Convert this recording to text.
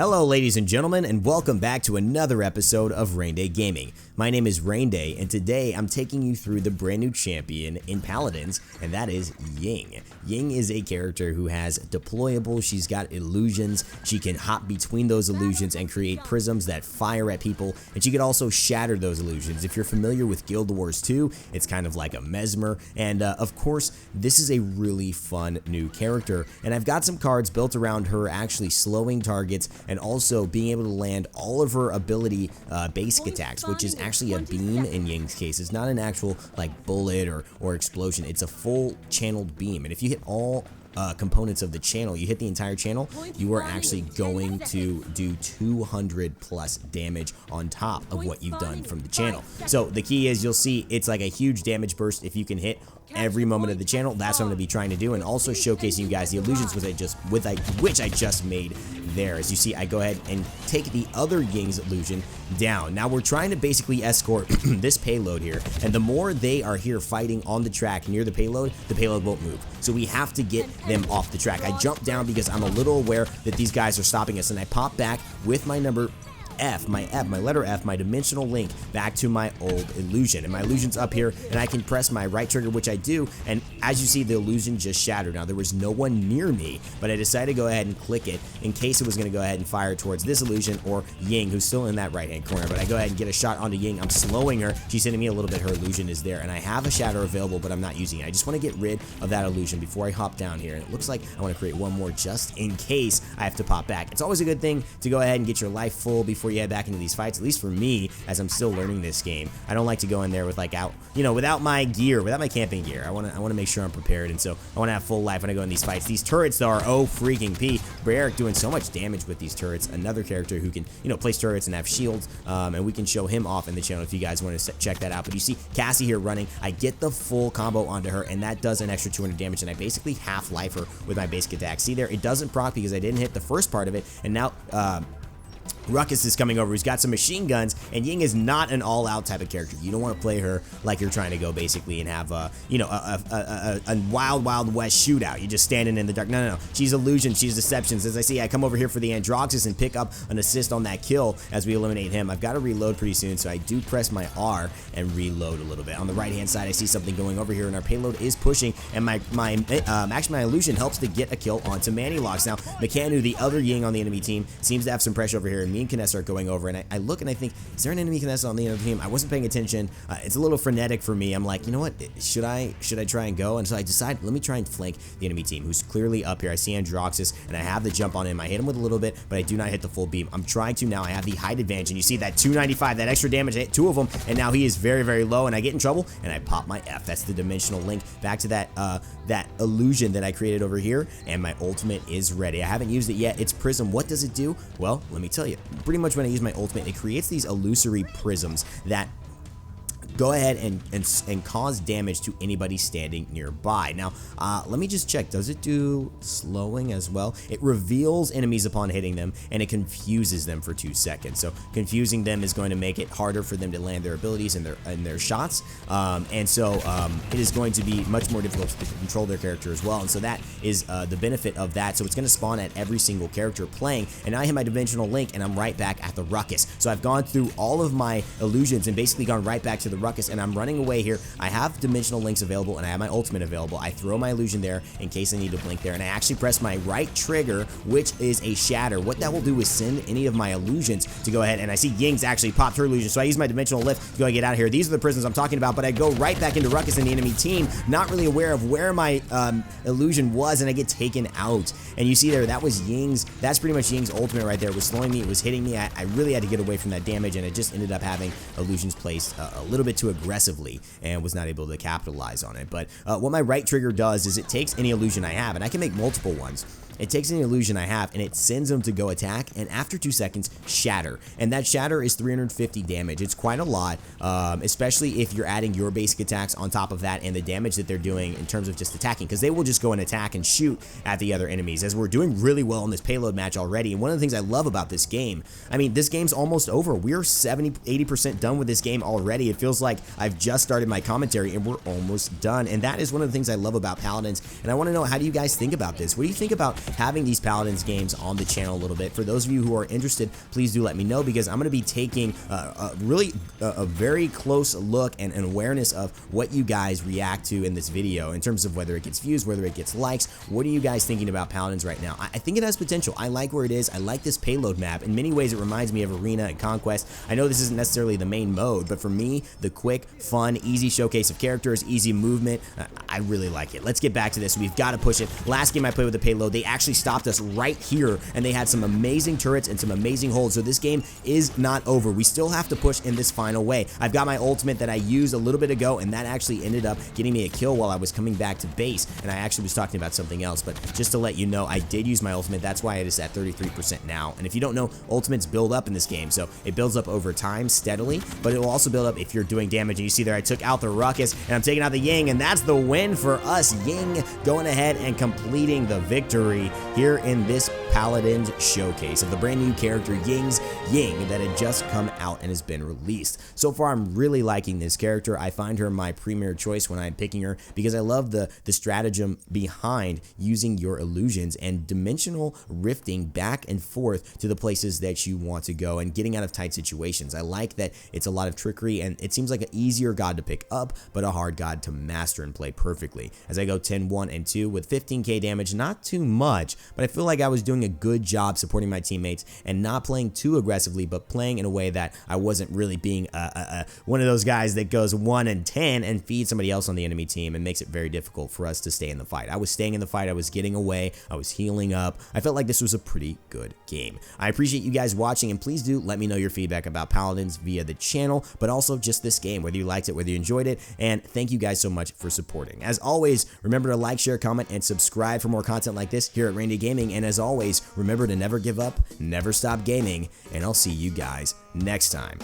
Hello ladies and gentlemen, and welcome back to another episode of RAYNz Gaming. My name is RAYNz, and today I'm taking you through the brand new champion in Paladins, and that is Ying. Ying is a character who has deployable, she's got illusions, she can hop between those illusions and create prisms that fire at people, and she can also shatter those illusions. If you're familiar with Guild Wars 2, it's kind of like a mesmer, and of course, this is a really fun new character, and I've got some cards built around her actually slowing targets and also being able to land all of her ability basic attacks, which is actually a beam in Ying's case. It's not an actual like bullet or explosion, it's a full channeled beam, and if you hit all components of the channel, you hit the entire channel, you are actually going to do 200 plus damage on top of what you've done from the channel. So the key is you'll see it's like a huge damage burst if you can hit every moment of the channel. That's what I'm going to be trying to do, and also showcasing you guys the illusions which I just made there. As you see, I go ahead and take the other Ying's illusion down. Now we're trying to basically escort this payload here, and the more they are here fighting on the track near the payload won't move. So we have to get them off the track. I jump down because I'm a little aware that these guys are stopping us, and I pop back with my number my letter F, my dimensional link back to my old illusion, and my illusion's up here, and I can press my right trigger, which I do, and as you see, the illusion just shattered. Now there was no one near me, but I decided to go ahead and click it in case it was going to go ahead and fire towards this illusion or Ying, who's still in that right hand corner. But I go ahead and get a shot onto Ying. I'm slowing her, she's hitting me a little bit, her illusion is there, and I have a shatter available, but I'm not using it. I just want to get rid of that illusion before I hop down here, and it looks like I want to create one more just in case I have to pop back. It's always a good thing to go ahead and get your life full before you head back into these fights, at least for me, as I'm still learning this game. I don't like to go in there with like without my gear, without my camping gear. I want to make sure I'm prepared, and so I want to have full life when I go in these fights. These turrets though are oh freaking P. Barrick doing so much damage with these turrets. Another character who can place turrets and have shields, and we can show him off in the channel if you guys want to check that out. But you see Cassie here running. I get the full combo onto her, and that does an extra 200 damage, and I basically half life her with my basic attack. See there, it doesn't proc because I didn't hit the first part of it, and now Ruckus is coming over. He's got some machine guns, and Ying is not an all-out type of character. You don't want to play her like you're trying to go basically and have a wild west shootout. You're just standing in the dark. No. She's illusion. She's deceptions. As I see, I come over here for the Androxus and pick up an assist on that kill as we eliminate him. I've got to reload pretty soon, so I do press my R and reload a little bit. On the right-hand side, I see something going over here, and our payload is pushing, and actually my illusion helps to get a kill onto Manilocks. Now, Mechanu, the other Ying on the enemy team, seems to have some pressure over here, and me and Kinessa are going over, and I look and I think, is there an enemy Kinessa on the other team? I wasn't paying attention. It's a little frenetic for me. I'm like, you know what? Should I try and go? And so I decide, let me try and flank the enemy team, who's clearly up here. I see Androxus, and I have the jump on him. I hit him with a little bit, but I do not hit the full beam. I'm trying to now. I have the height advantage, and you see that 295, that extra damage. I hit two of them, and now he is very, very low, and I get in trouble, and I pop my F. That's the dimensional link back to that illusion that I created over here, and my ultimate is ready. I haven't used it yet. It's Prism. What does it do? Well, let me tell you. Pretty much when I use my ultimate, it creates these illusory prisms that go ahead and cause damage to anybody standing nearby. Now, let me just check. Does it do slowing as well? It reveals enemies upon hitting them, and it confuses them for 2 seconds. So confusing them is going to make it harder for them to land their abilities and their shots. It is going to be much more difficult to control their character as well. And so that is the benefit of that. So it's going to spawn at every single character playing. And now I hit my dimensional link, and I'm right back at the Ruckus. So I've gone through all of my illusions and basically gone right back to the Ruckus, and I'm running away here. I have dimensional links available, and I have my ultimate available. I throw my illusion there in case I need to blink there, and I actually press my right trigger, which is a shatter. What that will do is send any of my illusions to go ahead, and I see Ying's actually popped her illusion, so I use my dimensional lift to go and get out of here. These are the prisons I'm talking about, but I go right back into Ruckus and the enemy team, not really aware of where my illusion was, and I get taken out. And you see there, that was Ying's, that's pretty much Ying's ultimate right there. It was slowing me, it was hitting me. I really had to get away from that damage, and it just ended up having illusions placed a little bit too aggressively and was not able to capitalize on it. But what my right trigger does is it takes any illusion I have, and I can make multiple ones. It takes any illusion I have, and it sends them to go attack, and after 2 seconds, shatter. And that shatter is 350 damage. It's quite a lot, especially if you're adding your basic attacks on top of that and the damage that they're doing in terms of just attacking, because they will just go and attack and shoot at the other enemies, as we're doing really well in this payload match already. And one of the things I love about this game, I mean, this game's almost over. We're 70-80% done with this game already. It feels like I've just started my commentary, and we're almost done. And that is one of the things I love about Paladins, and I want to know, how do you guys think about this? What do you think about having these Paladins games on the channel a little bit. For those of you who are interested, please do let me know, because I'm going to be taking a very close look and an awareness of what you guys react to in this video in terms of whether it gets views, whether it gets likes. What are you guys thinking about Paladins right now? I think it has potential. I like where it is. I like this payload map. In many ways, it reminds me of Arena and Conquest. I know this isn't necessarily the main mode, but for me, the quick, fun, easy showcase of characters, easy movement, I really like it. Let's get back to this. We've got to push it. Last game I played with the payload, they actually stopped us right here, and they had some amazing turrets and some amazing holds, so this game is not over. We still have to push in this final way. I've got my ultimate that I used a little bit ago, and that actually ended up getting me a kill while I was coming back to base, and I actually was talking about something else, but just to let you know, I did use my ultimate. That's why it is at 33% now, and if you don't know, ultimates build up in this game, so it builds up over time steadily, but it will also build up if you're doing damage. And you see there, I took out the Ruckus, and I'm taking out the Ying, and that's the win for us. Ying going ahead and completing the victory here in this Paladins showcase of the brand new character Ying that had just come out and has been released. So far, I'm really liking this character. I find her my premier choice when I'm picking her, because I love the stratagem behind using your illusions and dimensional rifting back and forth to the places that you want to go and getting out of tight situations. I like that it's a lot of trickery, and it seems like an easier god to pick up, but a hard god to master and play perfectly. As I go 10, 1, and 2 with 15k damage, not too much, but I feel like I was doing a good job supporting my teammates and not playing too aggressively, but playing in a way that I wasn't really being one of those guys that goes 1 and 10 and feeds somebody else on the enemy team and makes it very difficult for us to stay in the fight. I was staying in the fight, I was getting away, I was healing up. I felt like this was a pretty good game. I appreciate you guys watching, and please do let me know your feedback about Paladins via the channel, but also just this game, whether you liked it, whether you enjoyed it, and thank you guys so much for supporting. As always, remember to like, share, comment, and subscribe for more content like this here at RAYNz Gaming, and as always, remember to never give up, never stop gaming, and I'll see you guys next time.